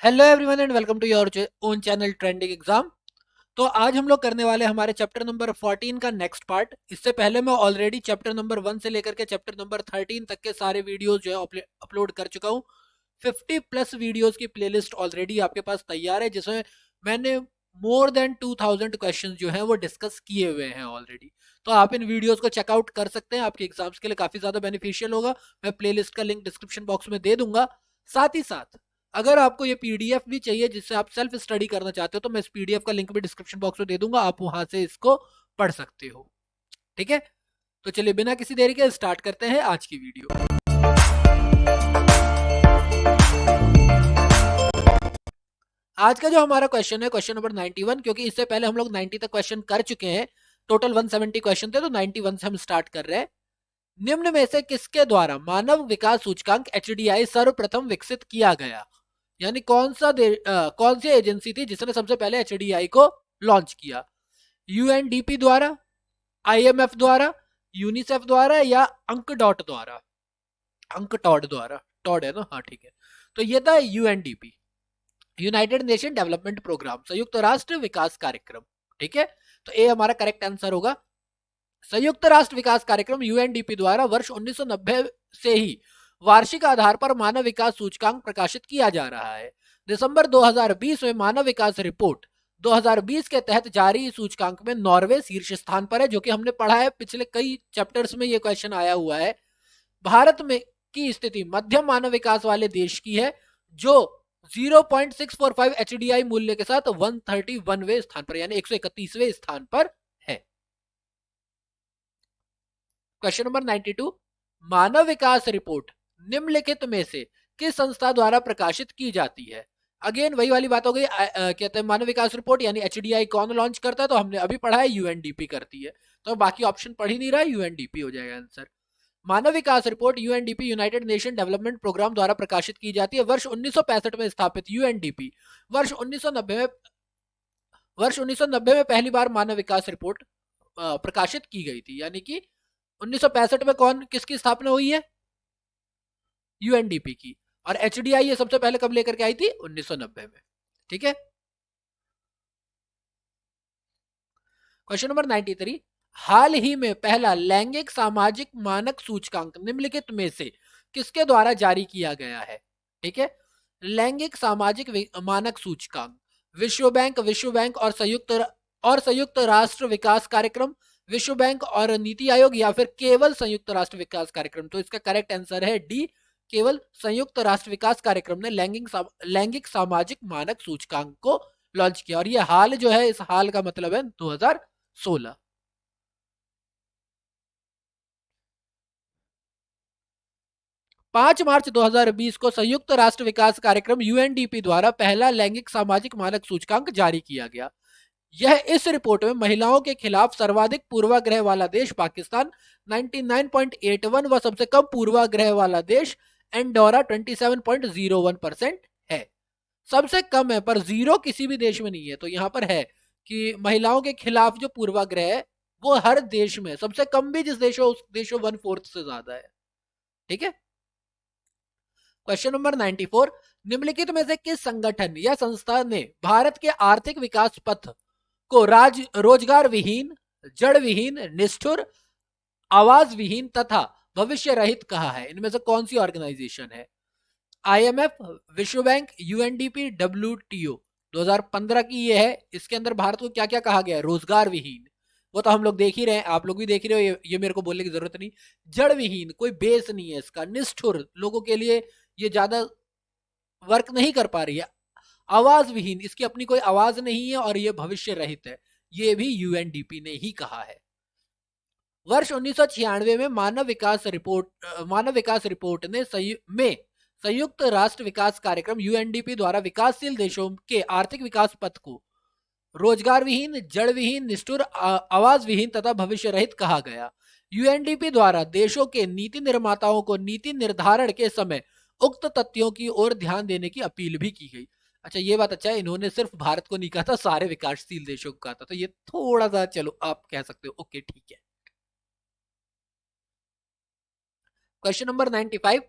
Hello everyone and welcome to your own channel trending exam. तो आज हम लोग करने वाले हैं हमारे चैप्टर नंबर 14 का नेक्स्ट पार्ट। इससे पहले मैं ऑलरेडी चैप्टर नंबर 1 से लेकर के चैप्टर नंबर 13 तक के सारे वीडियोस जो है अपलोड कर चुका हूँ। 50 प्लस वीडियोस की प्लेलिस्ट ऑलरेडी आपके पास तैयार है, जिसमें मैंने मोर देन 2000 क्वेश्चन जो हैं वो डिस्कस किए हुए हैं ऑलरेडी। तो आप इन वीडियोस को चेकआउट कर सकते हैं, आपके एग्जाम्स के लिए काफी ज्यादा बेनिफिशियल होगा। मैं प्लेलिस्ट का लिंक डिस्क्रिप्शन बॉक्स में दे दूंगा। साथ ही साथ अगर आपको ये पीडीएफ भी चाहिए जिससे आप सेल्फ स्टडी करना चाहते हो, तो मैं इस पीडीएफ का लिंक भी डिस्क्रिप्शन बॉक्स में दे दूंगा, आप वहां से इसको पढ़ सकते हो। ठीक है, तो चलिए बिना किसी देरी के स्टार्ट करते हैं आज की वीडियो। आज का जो हमारा क्वेश्चन है क्वेश्चन नंबर 91, क्योंकि इससे पहले हम लोग 90 तक क्वेश्चन कर चुके हैं। टोटल 170 क्वेश्चन थे, तो 91 से हम स्टार्ट कर रहे हैं। निम्न में से किसके द्वारा मानव विकास सूचकांक एचडीआई सर्वप्रथम विकसित किया गया? यानी कौन सी एजेंसी थी जिसने सबसे पहले एचडीआई को लॉन्च किया? यूएनडीपी द्वारा, आईएमएफ द्वारा, यूनिसेफ द्वारा या अंक डॉट द्वारा? अंक टॉड द्वारा, टॉड है ना, हाँ ठीक है। तो ये था UNDP, United nation development programme, संयुक्त राष्ट्र विकास कार्यक्रम। ठीक है, तो ए हमारा करेक्ट आंसर होगा। संयुक्त राष्ट्र विकास कार्यक्रम यूएनडीपी द्वारा वर्ष 1990 से ही वार्षिक आधार पर मानव विकास सूचकांक प्रकाशित किया जा रहा है। दिसंबर 2020 में मानव विकास रिपोर्ट 2020 के तहत जारी सूचकांक में नॉर्वे शीर्ष स्थान पर है, जो कि हमने पढ़ा है पिछले कई चैप्टर्स में, ये क्वेश्चन आया हुआ है। भारत में की स्थिति मध्यम मानव विकास वाले देश की है, जो 0.645 एचडीआई मूल्य के साथ 131वें स्थान पर यानी 131वें स्थान पर है। क्वेश्चन नंबर 92, मानव विकास रिपोर्ट निम्नलिखित में से किस संस्था द्वारा प्रकाशित की जाती है? अगेन वही वाली बात हो गई, कहते हैं मानव विकास रिपोर्ट यानी एचडीआई कौन लॉन्च करता है, तो हमने अभी पढ़ा है यूएनडीपी करती है, तो बाकी ऑप्शन पढ़ ही नहीं रहा है, यूएनडीपी हो जाएगा आंसर। मानव विकास report UNDP United nation development Programme द्वारा प्रकाशित की जाती है। वर्ष 1965 में स्थापित यूएनडीपी वर्ष 1990 में पहली बार मानव विकास रिपोर्ट प्रकाशित की गई थी, यानी कि 1965 में किसकी स्थापना हुई है? यूएनडीपी की। और एचडीआई ये सबसे पहले कब लेकर के आई थी? 1990 में। ठीक है, क्वेश्चन नंबर 93, हाल ही में पहला लैंगिक सामाजिक मानक सूचकांक निम्नलिखित में से किसके द्वारा जारी किया गया है? ठीक है, लैंगिक सामाजिक मानक सूचकांक, विश्व बैंक और संयुक्त राष्ट्र विकास कार्यक्रम, विश्व बैंक और नीति आयोग, या फिर केवल संयुक्त राष्ट्र विकास कार्यक्रम? तो इसका करेक्ट आंसर है डी, केवल संयुक्त राष्ट्र विकास कार्यक्रम ने लैंगिक सामाजिक मानक सूचकांक को लॉन्च किया, और ये हाल जो है, इस हाल का मतलब है 2016। 5 मार्च 2020 को संयुक्त राष्ट्र विकास कार्यक्रम यूएनडीपी द्वारा पहला लैंगिक सामाजिक मानक सूचकांक जारी किया गया। यह इस रिपोर्ट में महिलाओं के खिलाफ सर्वाधिक पूर्वाग्रह वाला देश पाकिस्तान 99.81 व सबसे कम पूर्वाग्रह वाला देश एंडोरा 27.01% है। सबसे कम है पर जीरो किसी भी देश में नहीं है, तो यहां पर है कि महिलाओं के खिलाफ जो पूर्वाग्रह है वो हर देश में, सबसे कम भी जिस देश हो उस देश में 1/4 से ज्यादा है। ठीक है, क्वेश्चन नंबर 94, निम्नलिखित में से किस संगठन या संस्था ने भारत के आर्थिक विकास पथ को रोजगार विहीन, जड़ विहीन, निष्ठुर, आवाज विहीन तथा भविष्य रहित कहा है? इनमें से कौन सी ऑर्गेनाइजेशन है? आईएमएफ, विश्व बैंक, यूएनडीपी, डब्ल्यूटीओ। 2015 की ये है। इसके अंदर भारत को क्या क्या कहा गया है? रोजगार विहीन, वो तो हम लोग देख ही रहे हैं, आप लोग भी देख ही रहे हो, ये मेरे को बोलने की जरूरत नहीं। जड़ विहीन, कोई बेस नहीं है इसका। निष्ठुर, लोगों के लिए ये ज्यादा वर्क नहीं कर पा रही है। आवाज विहीन, इसकी अपनी कोई आवाज नहीं है, और ये भविष्य रहित है, ये भी यूएनडीपी ने ही कहा है। वर्ष 1996 में मानव विकास रिपोर्ट ने संयुक्त राष्ट्र विकास कार्यक्रम यूएनडीपी द्वारा विकासशील देशों के आर्थिक विकास पथ को रोजगार विहीन, जड़ विहीन, निष्ठुर, आवाज विहीन तथा भविष्य रहित कहा गया। यूएनडीपी द्वारा देशों के नीति निर्माताओं को नीति निर्धारण के समय उक्त तथ्यों की ओर ध्यान देने की अपील भी की गई। अच्छा, ये बात अच्छा है, इन्होंने सिर्फ भारत को नहीं कहा था, सारे विकासशील देशों को कहा था, तो ये थोड़ा सा चलो आप कह सकते हो ओके ठीक है। क्वेश्चन नंबर 95,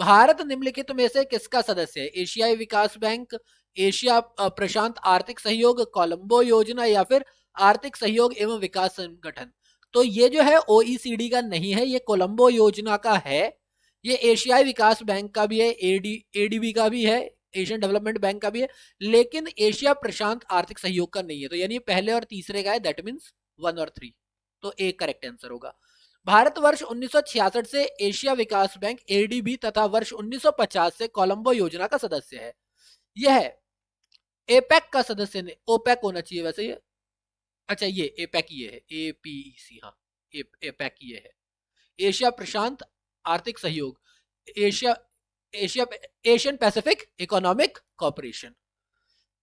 भारत निम्नलिखित में से किसका सदस्य है? एशियाई विकास बैंक, एशिया प्रशांत आर्थिक सहयोग, कोलंबो योजना या फिर आर्थिक सहयोग एवं विकास संगठन। तो ये जो है ओईसीडी का नहीं है, ये कोलंबो योजना का है। ये एशियाई विकास बैंक का भी है, एडीबी का भी है, एशियन डेवलपमेंट बैंक का भी है, लेकिन एशिया प्रशांत आर्थिक सहयोग का नहीं है। तो यानी पहले और तीसरे का है, दैट मीन्स 1 और 3। तो एक करेक्ट आंसर होगा। भारत वर्ष 1966 से एशिया विकास बैंक एडीबी तथा वर्ष 1950 से कोलंबो योजना का सदस्य है। यह एपेक का सदस्य नहीं, ओपेक होना चाहिए वैसे ये। अच्छा ये एपेक ये है, एपीईसी, हाँ एपेक ये है, एशिया प्रशांत आर्थिक सहयोग, Asia Asia Asian Pacific economic corporation,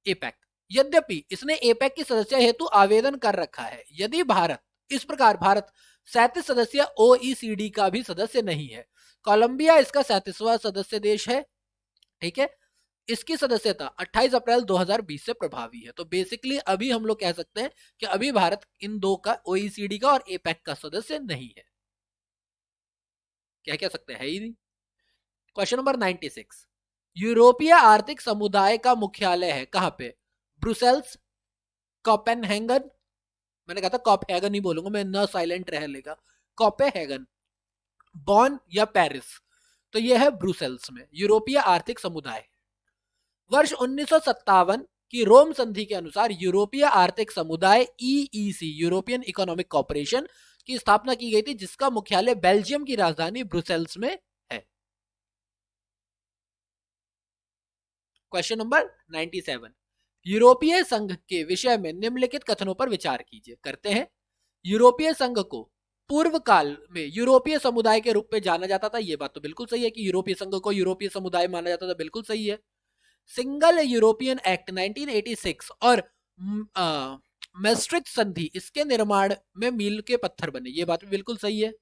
APEC. यद्यपि इसने एपेक की सदस्य हेतु आवेदन कर रखा है। यदि भारत, इस प्रकार भारत 37 सदस्य ओईसीडी का भी सदस्य नहीं है। कोलंबिया इसका 37वां सदस्य देश है, ठीक है। इसकी सदस्यता 28 अप्रैल 2020 से प्रभावी है। तो बेसिकली अभी हम लोग कह सकते हैं कि अभी भारत इन दो का, ओईसीडी का और एपेक का सदस्य नहीं है। क्या कह सकते हैं ही नहीं। क्वेश्चन नंबर 96, यूरोपीय आर्थिक समुदाय का मुख्यालय है कहां पे? ब्रुसेल्स, कोपेनहेगन, मैंने कहा था कॉपहेगन ही बोलूंगा मैं, न साइलेंट रह लेगा, कोपेनहेगन, बॉन या पेरिस। तो यह है ब्रुसेल्स में यूरोपीय आर्थिक समुदाय। वर्ष 1957 की रोम संधि के अनुसार यूरोपीय आर्थिक समुदाय ईईसी, यूरोपियन इकोनॉमिक कॉर्पोरेशन की स्थापना की गई थी, जिसका मुख्यालय बेल्जियम की राजधानी ब्रुसेल्स में है। क्वेश्चन नंबर 97, यूरोपीय संघ के विषय में निम्नलिखित कथनों पर विचार कीजिए। करते हैं। यूरोपीय संघ को पूर्व काल में यूरोपीय समुदाय के रूप में जाना जाता था। यह बात तो बिल्कुल सही है कि यूरोपीय संघ को यूरोपीय समुदाय माना जाता था, बिल्कुल सही है। सिंगल यूरोपियन एक्ट 1986 और मैस्ट्रिक्ट संधि, इसके निर्माण में मील के पत्थर बने, ये बात भी बिल्कुल सही है।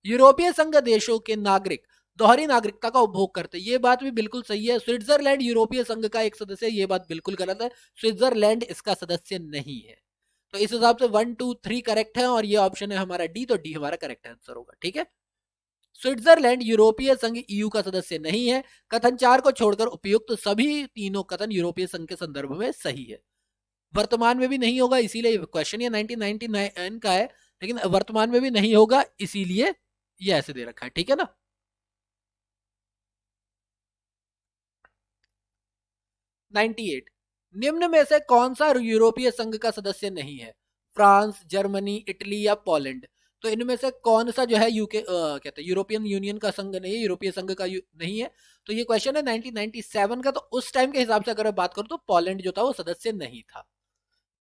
यूरोपीय संघ देशों के नागरिक दोहरी नागरिकता का उपभोग करते, ये बात भी बिल्कुल सही है। स्विट्जरलैंड यूरोपीय संघ का एक सदस्य है, ये बात बिल्कुल गलत है, स्विट्जरलैंड इसका सदस्य नहीं है। तो इस हिसाब से 1 2 3 करेक्ट है और ये ऑप्शन है हमारा डी, तो डी हमारा करेक्ट आंसर होगा, ठीक है। स्विट्जरलैंड यूरोपीय संघ ईयू का सदस्य नहीं है। कथन 4 को छोड़कर उपयुक्त सभी तीनों कथन यूरोपीय संघ के संदर्भ में सही है। वर्तमान में भी नहीं होगा, इसीलिए क्वेश्चन ये 1999 का है, लेकिन वर्तमान में भी नहीं होगा, इसीलिए ये ऐसे दे रखा है, ठीक है ना। नाइनटी निम्न में से कौन सा यूरोपीय संघ का सदस्य नहीं है? फ्रांस, जर्मनी, इटली या पोलैंड। तो इनमें से कौन सा जो है यूके कहते हैं यूरोपियन यूनियन का संघ नहीं है, यूरोपीय संघ का नहीं है। तो ये क्वेश्चन है 1997 का। तो उस टाइम के हिसाब से अगर बात करूं तो पोलैंड जो था वो सदस्य नहीं था।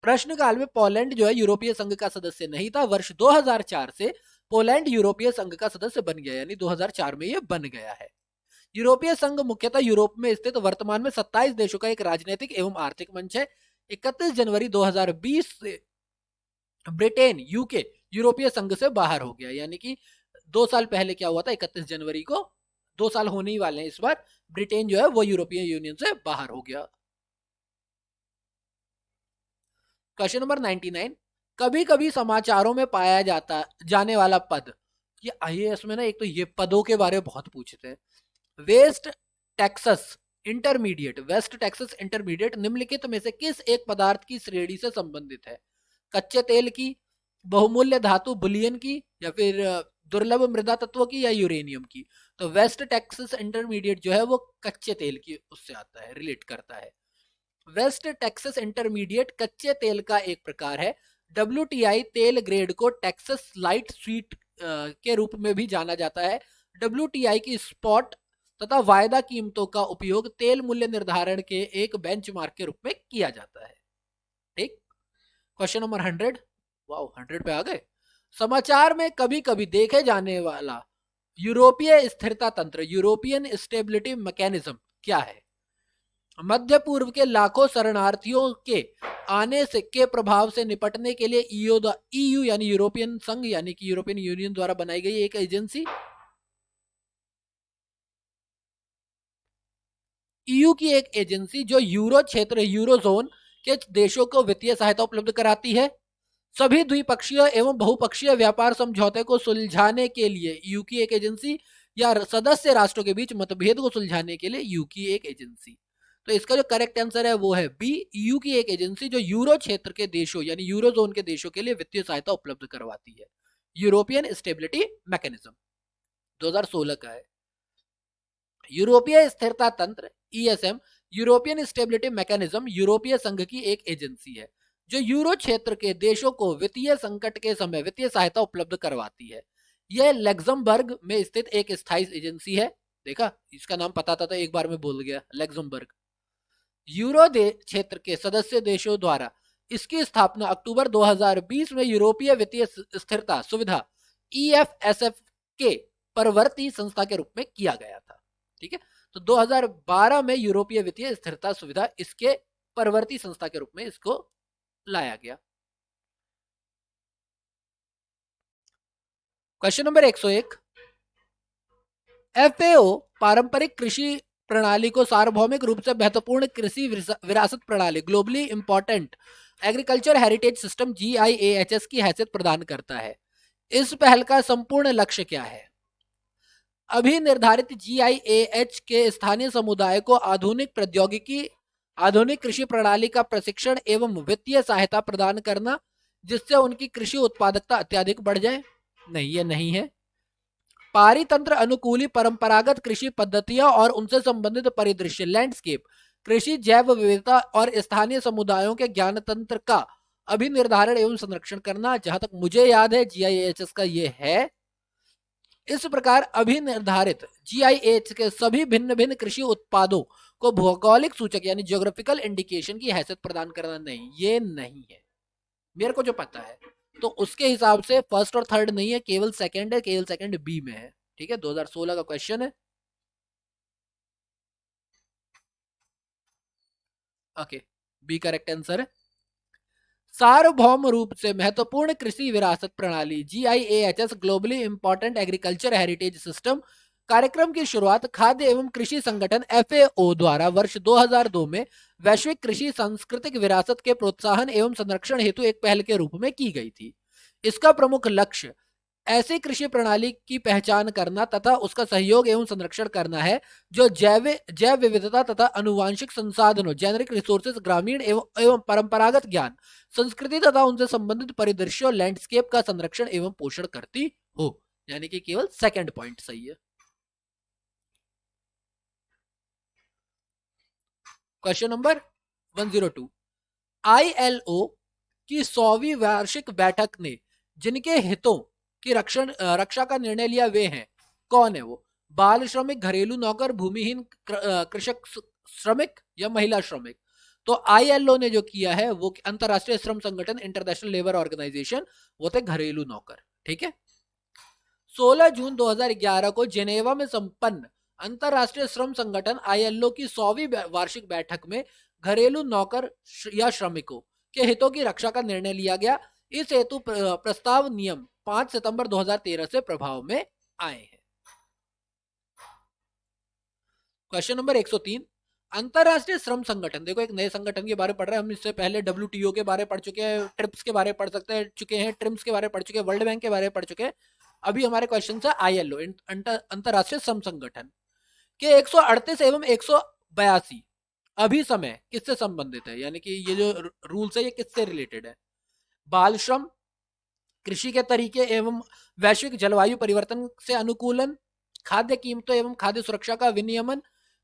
प्रश्नकाल में पोलैंड जो है यूरोपीय संघ का सदस्य नहीं था। वर्ष 2004 से पोलैंड यूरोपीय संघ का सदस्य बन गया, यानी 2004 में ये बन गया है। यूरोपीय संघ मुख्यतः यूरोप में स्थित वर्तमान में 27 देशों का एक राजनीतिक एवं आर्थिक मंच है। 31 जनवरी 2020 से ब्रिटेन, यूके यूरोपीय संघ से बाहर हो गया, यानी कि 2 साल पहले क्या हुआ था, 31 जनवरी को, 2 साल होने ही वाले हैं इस बार, ब्रिटेन जो है वो यूरोपीय यूनियन से बाहर हो गया। क्वेश्चन नंबर 99, कभी कभी समाचारों में पाया जाने वाला पद, ये आईएएस में ना एक तो ये पदों के बारे में बहुत पूछते हैं। West Texas intermediate, West Texas intermediate निम्नलिखित में से किस एक पदार्थ की श्रेणी से संबंधित है? कच्चे तेल की, बहुमूल्य धातु बुलियन की, या फिर दुर्लभ मृदा तत्वों की, या यूरेनियम की। तो वेस्ट टेक्सास इंटरमीडिएट जो है वो कच्चे तेल की उससे आता है, रिलेट करता है। वेस्ट टेक्सास इंटरमीडिएट कच्चे तेल का एक प्रकार है। WTI तेल ग्रेड को टेक्सास लाइट स्वीट के रूप में भी जाना जाता है। WTI की स्पॉट तथा वायदा कीमतों का उपयोग तेल मूल्य निर्धारण के एक बेंचमार्क के रूप में किया जाता है, ठीक। क्वेश्चन नंबर 100, वाओ 100 पे आ गए। समाचार में कभी कभी देखे जाने वाला यूरोपीय स्थिरता तंत्र, यूरोपियन स्टेबिलिटी मैकेनिज्म क्या है? मध्य पूर्व के लाखों शरणार्थियों के आने से के प्रभाव से निपटने के लिए ईयू यानी यूरोपियन संघ यानी कि यूरोपियन यूनियन द्वारा बनाई गई एक एजेंसी। ईयू की एक एजेंसी जो यूरो क्षेत्र, यूरोजोन के देशों को वित्तीय सहायता उपलब्ध कराती है। सभी द्विपक्षीय एवं बहुपक्षीय व्यापार समझौते को सुलझाने के लिए ईयू की एक एजेंसी या सदस्य राष्ट्रों के बीच मतभेद को सुलझाने के लिए यू की एक एजेंसी। तो इसका जो करेक्ट आंसर है वो है बी, यू की एक एजेंसी जो यूरो क्षेत्र के देशों यानी यूरो जोन के देशों के लिए वित्तीय सहायता उपलब्ध करवाती है। यूरोपियन स्टेबिलिटी मैकेनिज्म 2016 का है। यूरोपीय स्थिरता तंत्र ईएसएम यूरोपियन स्टेबिलिटी मैकेनिज्म यूरोपीय संघ की एक एजेंसी है जो यूरो क्षेत्र के देशों को वित्तीय संकट के समय वित्तीय सहायता उपलब्ध करवाती है। यह लग्जमबर्ग में स्थित एक स्थायी एजेंसी है। देखा, इसका नाम पता था तो एक बार में बोल गया, लग्जमबर्ग। यूरो क्षेत्र के सदस्य देशों द्वारा इसकी स्थापना अक्टूबर 2020 में यूरोपीय वित्तीय स्थिरता सुविधा ईएफएसएफ के परवर्ती संस्था के रूप में किया गया था। ठीक है, तो 2012 में यूरोपीय वित्तीय स्थिरता सुविधा इसके परवर्ती संस्था के रूप में इसको लाया गया। क्वेश्चन नंबर 101, एफएओ पारंपरिक कृषि प्रणाली को सार्वभौमिक रूप से महत्वपूर्ण कृषि विरासत प्रणाली globally important agriculture heritage system GIAHS की हैसियत प्रदान करता है। इस पहल का संपूर्ण लक्ष्य क्या है? अभी निर्धारित GIAH के स्थानीय समुदाय को आधुनिक प्रौद्योगिकी, आधुनिक कृषि प्रणाली का प्रशिक्षण एवं वित्तीय सहायता प्रदान करना जिससे उनकी कृषि उत्पादकता अत्यधिक बढ़ जाए। नहीं, ये नहीं है। पारितंत्र अनुकूली परंपरागत कृषि पद्धतियां और उनसे संबंधित परिदृश्य लैंडस्केप, कृषि जैव विविधता और स्थानीय समुदायों के ज्ञान तंत्र का अभिनिर्धारण एवं संरक्षण करना। जहां तक मुझे याद है GIAHS का ये है। इस प्रकार अभिनिर्धारित GIAHS के सभी भिन्न भिन्न कृषि उत्पादों को भौगोलिक सूचक यानी ज्योग्राफिकल इंडिकेशन की हैसियत प्रदान करना। नहीं, ये नहीं है मेरे को जो पता है। तो उसके हिसाब से फर्स्ट और थर्ड नहीं है, केवल सेकंड है, केवल सेकंड बी में है। ठीक है, 2016 का क्वेश्चन है। ओके, बी करेक्ट आंसर है। सार्वभौम रूप से महत्वपूर्ण कृषि विरासत प्रणाली GIAHS globally important agriculture heritage system कार्यक्रम की शुरुआत खाद्य एवं कृषि संगठन FAO द्वारा वर्ष 2002 में वैश्विक कृषि सांस्कृतिक विरासत के प्रोत्साहन एवं संरक्षण हेतु एक पहल के रूप में की गई थी। इसका प्रमुख लक्ष्य ऐसी कृषि प्रणाली की पहचान करना तथा उसका सहयोग एवं संरक्षण करना है जो जैव विविधता तथा अनुवांशिक संसाधनों जेनेरिक रिसोर्सेज, ग्रामीण एवं परंपरागत ज्ञान, संस्कृति तथा उनसे संबंधित परिदृश्यों लैंडस्केप का संरक्षण एवं पोषण करती हो। यानी कि केवल सेकंड पॉइंट सही है। क्वेश्चन नंबर 102, ILO की 100वीं वार्षिक बैठक ने जिनके हितों की रक्षा का निर्णय लिया वे हैं। कौन है वो? बाल श्रमिक, घरेलू नौकर, भूमिहीन कृषक श्रमिक या महिला श्रमिक? तो ILO ने जो किया है वो अंतरराष्ट्रीय श्रम संगठन इंटरनेशनल लेबर ऑर्गेनाइजेशन, वो थे घरेलू नौकर। ठीक है, 16 जून 2011 को जेनेवा में संपन्न अंतरराष्ट्रीय श्रम संगठन ILO की 100वीं वार्षिक बैठक में घरेलू नौकर या श्रमिकों के हितों की रक्षा का निर्णय लिया गया। इस हेतु प्रस्ताव नियम 5 सितंबर 2013 से प्रभाव में आए हैं। क्वेश्चन नंबर 103, अंतरराष्ट्रीय श्रम संगठन, देखो एक नए संगठन के बारे में पढ़ रहे हैं हम। इससे पहले WTO के बारे में पढ़ चुके हैं, ट्रिप्स के बारे में पढ़ चुके हैं, ट्रिम्स के बारे में पढ़ चुके हैं, वर्ल्ड बैंक के बारे में पढ़ चुके हैं। अभी हमारे क्वेश्चन है ILO अंतरराष्ट्रीय श्रम संगठन के 138 एवं 182 अभी समय किससे संबंधित है? यानी कि ये जो रूल्स है ये किससे रिलेटेड है? बाल श्रम, कृषि के तरीके एवं वैश्विक जलवायु परिवर्तन से अनुकूलन, खाद्य कीमतों एवं खाद्य सुरक्षा का विनियमन,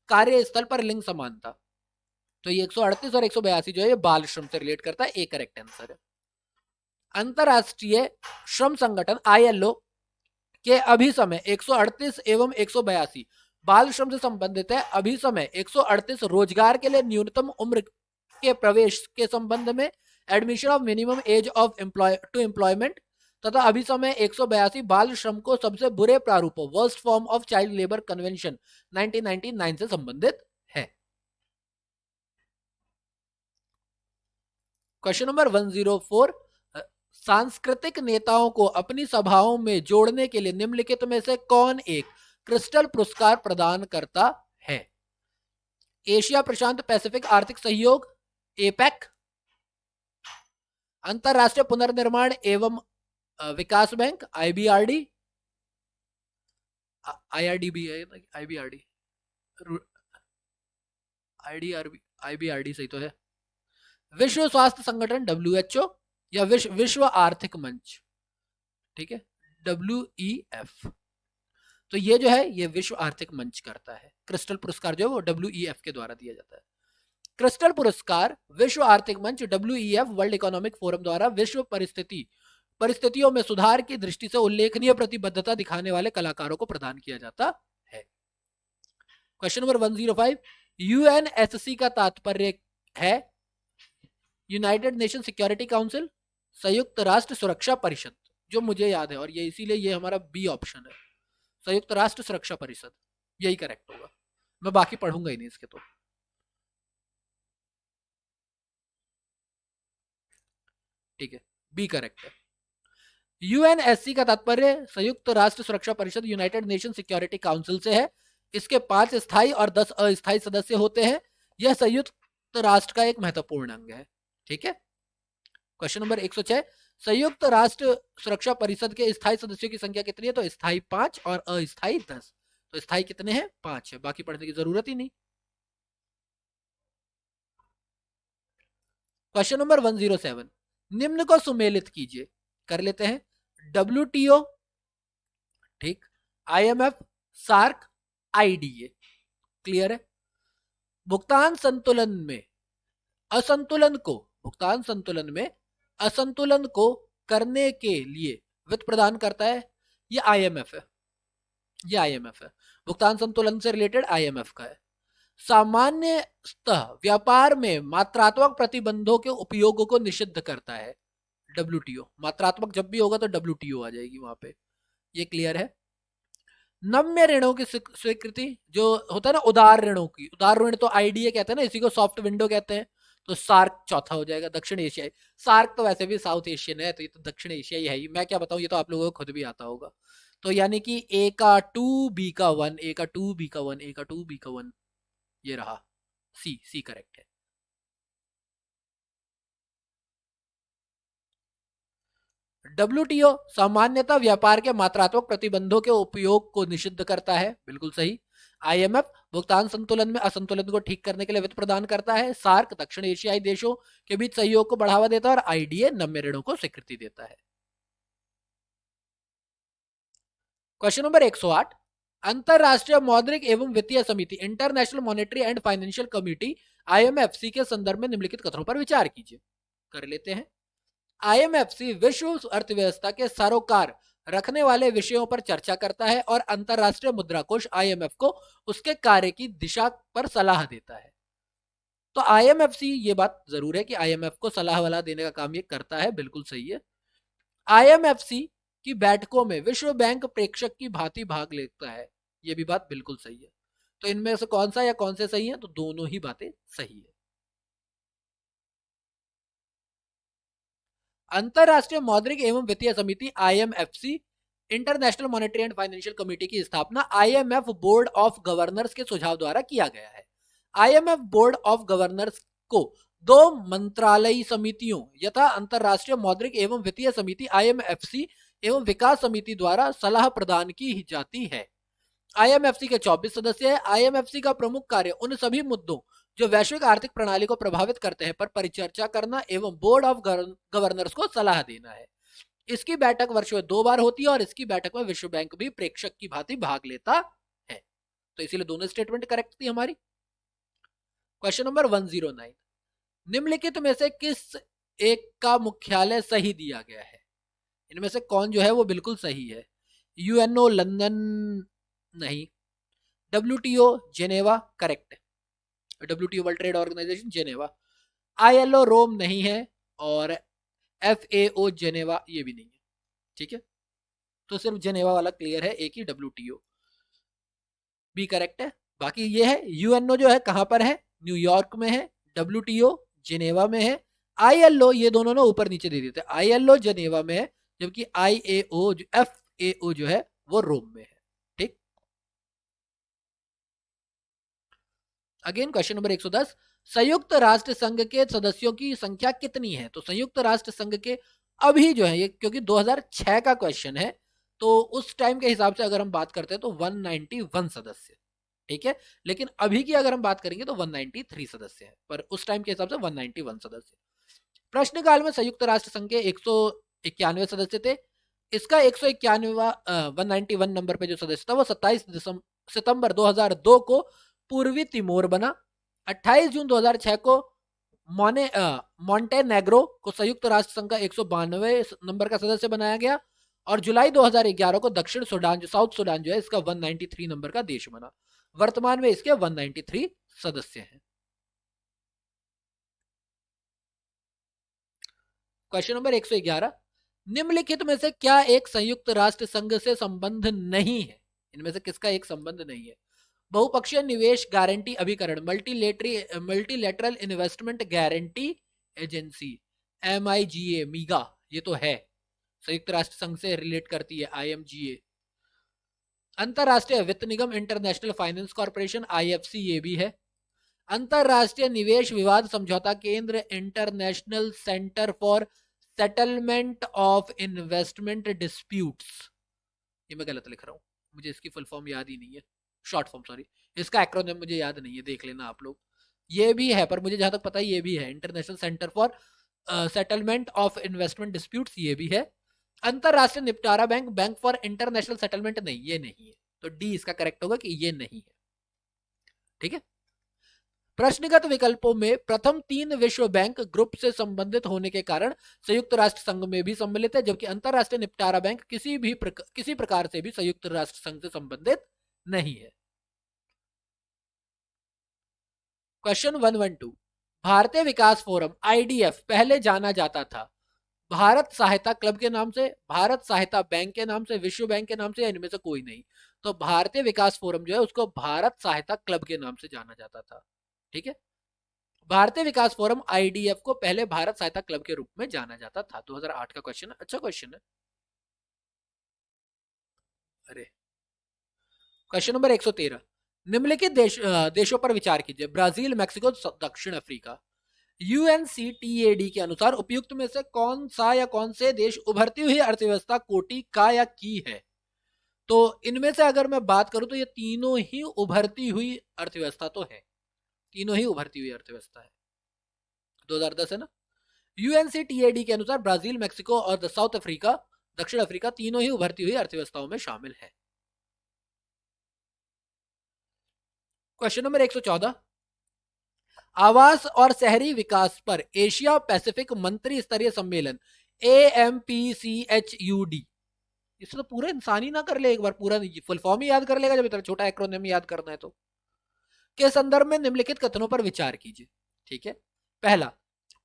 कार्यस्थल पर लिंग समानता। तो ये 138 और 182 जो है ये बाल श्रम से रिलेट करता है। एक करेक्ट आंसर है। अंतरराष्ट्रीय श्रम संगठन ILO के अभी समय 138 एवं 182 बाल श्रम से संबंधित है। अभी समय 138 रोजगार के लिए न्यूनतम उम्र के प्रवेश के संबंध में, admission of minimum age of to employment, तथा अभी समय 182 बाल श्रम को सबसे बुरे प्रारूपों worst form of child labour convention 1999 से संबंधित है। क्वेश्चन नंबर 104, सांस्कृतिक नेताओं को अपनी सभाओं में जोड़ने के लिए निम्नलिखित में से कौन एक क्रिस्टल पुरस्कार प्रदान करता है? एशिया प्रशांत पैसिफिक आर्थिक सहयोग APEC, अंतरराष्ट्रीय पुनर्निर्माण एवं विकास बैंक IBRD, IRDB है, IBRD, IBRD सही तो है। विश्व स्वास्थ्य संगठन WHO या विश्व आर्थिक मंच, ठीक है, WEF। तो ये जो है ये विश्व आर्थिक मंच करता है। क्रिस्टल पुरस्कार जो है वो WEF के द्वारा दिया जाता है। क्रिस्टल पुरस्कार विश्व आर्थिक मंच WEF वर्ल्ड इकोनॉमिक फोरम द्वारा विश्व परिस्थितियों में सुधार की दृष्टि से उल्लेखनीय प्रतिबद्धता दिखाने वाले कलाकारों को प्रदान किया जाता है। क्वेश्चन नंबर 105, UNSC का तात्पर्य है यूनाइटेड नेशन सिक्योरिटी काउंसिल, संयुक्त राष्ट्र सुरक्षा परिषद, जो मुझे याद है और ये इसीलिए ये हमारा बी ऑप्शन है, संयुक्त राष्ट्र सुरक्षा परिषद, यही करेक्ट होगा। मैं बाकी पढ़ूंगा ही नहीं इसके, तो ठीक है, बी करेक्ट है। यूएनएससी का तात्पर्य संयुक्त राष्ट्र सुरक्षा परिषद, यूनाइटेड नेशन सिक्योरिटी काउंसिल से है। इसके 5 स्थायी और 10 अस्थायी सदस्य होते हैं। यह संयुक्त राष्ट्र का एक महत्वपूर्ण अंग है। ठीक है। क्वेश्चन नंबर 106, संयुक्त राष्ट्र सुरक्षा परिषद के स्थायी सदस्यों की संख्या कितनी है? तो स्थायी 5 और अस्थायी 10। तो स्थायी कितने हैं? 5 है, बाकी पढ़ने की जरूरत ही नहीं। क्वेश्चन नंबर 107, निम्न को सुमेलित कीजिए। कर लेते हैं। WTO, ठीक, IMF, सार्क, IDA। क्लियर है। भुगतान संतुलन में असंतुलन को करने के लिए वित्त प्रदान करता है, ये IMF है। भुगतान संतुलन से रिलेटेड IMF का है। सामान्यतः व्यापार में मात्रात्मक प्रतिबंधों के उपयोग को निषिद्ध करता है WTO। मात्रात्मक जब भी होगा तो WTO आ जाएगी वहां पे। ये क्लियर है। नम्य ऋणों की स्वीकृति जो होता है ना, उदार ऋणों की, उदार ऋण तो IDA कहते हैं ना, इसी को सॉफ्ट विंडो कहते हैं। तो सार्क चौथा हो जाएगा, दक्षिण एशियाई। सार्क तो वैसे भी साउथ एशियन है, तो ये तो दक्षिण एशियाई है ही। मैं क्या बताऊं, ये तो आप लोगों को खुद भी आता होगा। तो यानी कि A का 2, B का 1, A का 2, B का 1, A का 2, B का 1, ये रहा। सी करेक्ट है। WTO सामान्यतः व्यापार के मात्रात्मक प्रतिबंधों के उपयोग को निषिद्ध करता है, बिल्कुल सही। IMF भुगतान संतुलन में असंतुलन को ठीक करने के लिए वित्त प्रदान करता है। सार्क दक्षिण एशियाई देशों के बीच सहयोग को बढ़ावा देता है और IDA नम्य ऋणों को स्वीकृति देता है। क्वेश्चन नंबर 108, अंतरराष्ट्रीय मौद्रिक एवं वित्तीय समिति international monetary and financial committee IMFC के संदर्भ में निम्नलिखित कथनों पर विचार कीजिए। कर लेते हैं। IMFC विश्व अर्थव्यवस्था के सरोकार रखने वाले विषयों पर चर्चा करता है और अंतरराष्ट्रीय मुद्रा कोष IMF को उसके कार्य की दिशा पर सलाह देता है। तो IMFC, ये बात जरूर है कि IMF को सलाह वाला देने का काम ये करता है, बिल्कुल सही है। IMFC की बैठकों में विश्व बैंक प्रेक्षक की भांति भाग लेता है, ये भी बात बिल्कुल सही है। तो इनमें से कौन सा या कौन से सही है? तो दोनों ही बातें सही है। अंतरराष्ट्रीय मौद्रिक एवं वित्तीय समिति IMFC international monetary and financial committee की स्थापना IMF बोर्ड ऑफ गवर्नर्स के सुझाव द्वारा किया गया है। IMF बोर्ड ऑफ गवर्नर्स को 2 मंत्रालयी समितियों यथा अंतरराष्ट्रीय मौद्रिक एवं वित्तीय समिति IMFC एवं विकास समिति द्वारा सलाह प्रदान की जाती है। IMFC के 24 सदस्य हैं। IMFC का प्रमुख कार्य उन सभी मुद्दों जो वैश्विक आर्थिक प्रणाली को प्रभावित करते हैं पर परिचर्चा करना एवं बोर्ड ऑफ गवर्नर्स को सलाह देना है। इसकी बैठक वर्ष में 2 बार होती है और इसकी बैठक में विश्व बैंक भी प्रेक्षक की भांति भाग लेता है। तो इसीलिए दोनों स्टेटमेंट करेक्ट थी हमारी। क्वेश्चन नंबर 109, निम्नलिखित में से किस एक का मुख्यालय सही दिया गया है? इनमें से कौन जो है वो बिल्कुल सही है? UNO लंदन नहीं, WTO जेनेवा करेक्ट है, WTO world trade organisation Geneva. ILO Rome नहीं है और FAO जेनेवा ये भी नहीं है। ठीक है, तो सिर्फ जेनेवा वाला क्लियर है, एक ही WTO भी करेक्ट है। बाकी ये है UNO जो है कहां पर है? न्यूयॉर्क में है। WTO जेनेवा में है। ILO ये दोनों ना ऊपर नीचे दे देते हैं, ILO जेनेवा में है जबकि FAO जो है वो रोम में है। ठीक। अगेन क्वेश्चन नंबर 110, संयुक्त राष्ट्र संघ के सदस्यों की संख्या कितनी है? तो संयुक्त राष्ट्र संघ के अभी जो है ये, क्योंकि 2006 का क्वेश्चन है, तो उस टाइम के हिसाब से अगर हम बात करते हैं तो 191 सदस्य, ठीक है। लेकिन अभी की अगर हम बात करेंगे तो 193 सदस्य हैं, पर उस टाइम के हिसाब से 191 सदस्य। प्रश्नकाल में संयुक्त राष्ट्र संघ के 191 सदस्य थे। इसका 191वां 191 नंबर पे जो सदस्य था वो 27 सितंबर 2002 को पूर्वी तिमोर बना। 28 जून 2006 को मॉन्टेनेग्रो को संयुक्त राष्ट्र संघ का 192 नंबर का सदस्य बनाया गया। और जुलाई 2011 को दक्षिण सूडान जो साउथ सूडान जो है इसका 193 नंबर का देश बना। वर्तमान में इसके 193 सदस्य हैं। क्वेश्चन नंबर 111, निम्नलिखित में से क्या एक संयुक्त राष्ट्र संघ से संबंध नहीं है? इनमें से किसका एक संबंध नहीं है? बहुपक्षीय निवेश गारंटी अभिकरण, multilateral investment guarantee agency, MIGA, मीगा, ये तो है, संयुक्त राष्ट्र संघ से रिलेट करती है, IMGA। अंतरराष्ट्रीय वित्त निगम, इंटरनेशनल फाइनेंस कॉर्पोरेशन, IFC, ये भी है। अंतरराष्ट्रीय निवेश विवाद समझौता केंद्र, international centre for settlement of investment disputes, ये मैं गलत लिख रहा हूँ, मुझे इसकी फुल फॉर्म याद ही नहीं है, शॉर्ट फॉर्म सॉरी, इसका एक्रोनिम मुझे याद नहीं है, देख लेना आप लोग। ये भी है, पर मुझे जहां तक पता है ये भी है, international centre for settlement of investment disputes, ये भी है। अंतरराष्ट्रीय निपटारा bank, bank for international settlement, नहीं, ये नहीं है, तो डी इसका करेक्ट होगा कि ये नहीं है, ठीक है। प्रश्नगत विकल्पों में प्रथम 3 विश्व बैंक ग्रुप से संबंधित होने के कारण संयुक्त राष्ट्र संघ में भी सम्मिलित है, जबकि अंतरराष्ट्रीय निपटारा बैंक किसी प्रकार से भी संयुक्त राष्ट्र संघ से संबंधित नहीं है। क्वेश्चन 112, भारतीय विकास फोरम IDF पहले जाना जाता था भारत सहायता क्लब के नाम से, भारत सहायता बैंक के नाम से, विश्व बैंक के नाम से, या इनमें से कोई नहीं? तो भारतीय विकास फोरम जो है उसको भारत सहायता क्लब के नाम से जाना जाता था, ठीक है। भारतीय विकास फोरम IDF को पहले भारत सहायता क्लब के रूप में जाना जाता था। 2008 का क्वेश्चन है, अच्छा क्वेश्चन है। अरे, क्वेश्चन नंबर 113, निम्नलिखित देशों पर विचार कीजिए, ब्राजील, मैक्सिको, दक्षिण अफ्रीका। UNCTAD के अनुसार उपयुक्त में से कौन सा या कौन से देश उभरती हुई अर्थव्यवस्था कोटि का या की है? तो इनमें से अगर मैं बात करूं तो ये तीनों ही उभरती हुई अर्थव्यवस्था तो है, तीनों ही उभरती हुई अर्थव्यवस्था है। 2010 है ना। UNCTAD के अनुसार ब्राजील, मैक्सिको और साउथ अफ्रीका, दक्षिण अफ्रीका, तीनों ही उभरती हुई अर्थव्यवस्थाओं में शामिल है। क्वेश्चन नंबर 114, आवास और शहरी विकास पर एशिया पैसिफिक मंत्री स्तरीय सम्मेलन AMPCHUD, इसे तो पूरा इंसान ही ना कर ले, एक बार पूरा फुल फॉर्म ही याद कर लेगा जब इतना छोटा एक्रोनिम याद करना है तो। के संदर्भ में निम्नलिखित कथनों पर विचार कीजिए, ठीक है। पहला,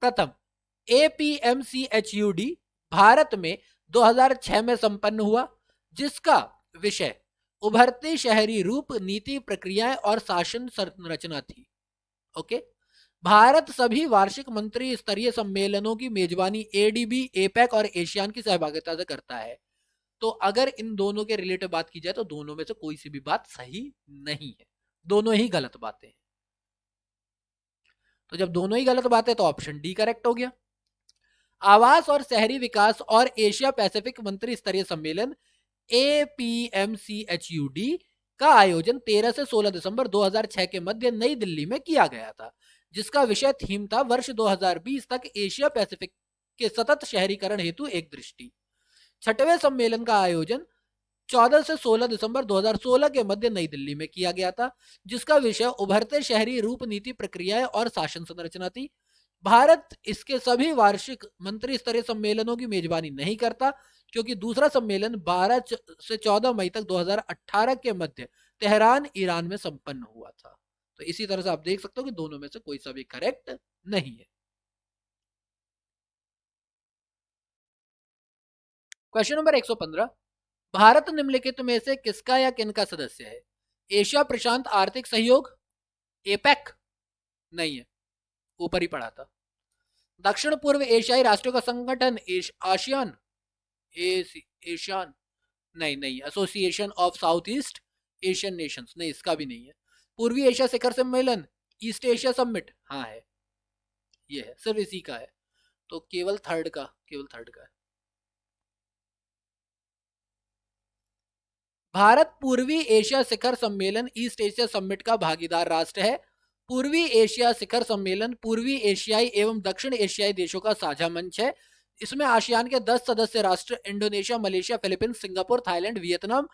प्रथम, APMCHUD भारत में 2006 में संपन्न हुआ, जिसका विषय उभरते शहरी रूप, नीति, प्रक्रियाएं और शासन संरचना थी। ओके। भारत सभी वार्षिक मंत्री स्तरीय सम्मेलनों की मेजबानी ADB, APEC और एशियान की सहभागिता से करता है। तो अगर इन दोनों के रिलेटेड बात की जाए तो दोनों में से कोई सी भी बात सही नहीं है, दोनों ही गलत बातें हैं। तो जब दोनों ही गलत बातें तो ऑप्शन डी करेक्ट हो गया। आवास और शहरी विकास और एशिया पैसिफिक मंत्री स्तरीय सम्मेलन APMCHUD का आयोजन 13 से 16 दिसंबर 2006 के मध्य नई दिल्ली में किया गया था, जिसका विषय थीम था वर्ष 2020 तक एशिया पैसिफिक के सतत शहरीकरण हेतु एक दृष्टि। छठवें सम्मेलन का आयोजन 14 से 16 दिसंबर 2016 के मध्य नई दिल्ली में किया गया था, जिसका विषय उभरते शहरी रूप, नीति, प्रक्रियाएं और शासन संरचना थी। भारत इसके सभी वार्षिक मंत्री स्तरीय सम्मेलनों की मेजबानी नहीं करता, क्योंकि दूसरा सम्मेलन 12 से 14 मई तक 2018 के मध्य तेहरान, ईरान में संपन्न हुआ था। तो इसी तरह से आप देख सकते हो कि दोनों में से कोई सा भी करेक्ट नहीं है। क्वेश्चन नंबर 115, भारत निम्नलिखित में से किसका या किनका सदस्य है? एशिया प्रशांत आर्थिक सहयोग, APEC, नहीं है, ऊपर ही पढ़ा था। दक्षिण पूर्व एशियाई राष्ट्रों का संगठन, आसियान, एशियान, नहीं नहीं, association of south east Asian Nations, नहीं, इसका भी नहीं है। पूर्वी एशिया शिखर सम्मेलन, ईस्ट एशिया समिट, हाँ है, ये है, सिर्फ इसी का है। तो केवल थर्ड का है। भारत पूर्वी एशिया शिखर सम्मेलन ईस्ट एशिया समिट का भागीदार राष्ट्र है। पूर्वी एशिया शिखर सम्मेलन पूर्वी एशियाई एवं दक्षिण एशियाई देशों का साझा मंच है। इसमें आसियान के 10 सदस्य राष्ट्र Indonesia, Malaysia, Philippines, Singapore, Thailand, Vietnam,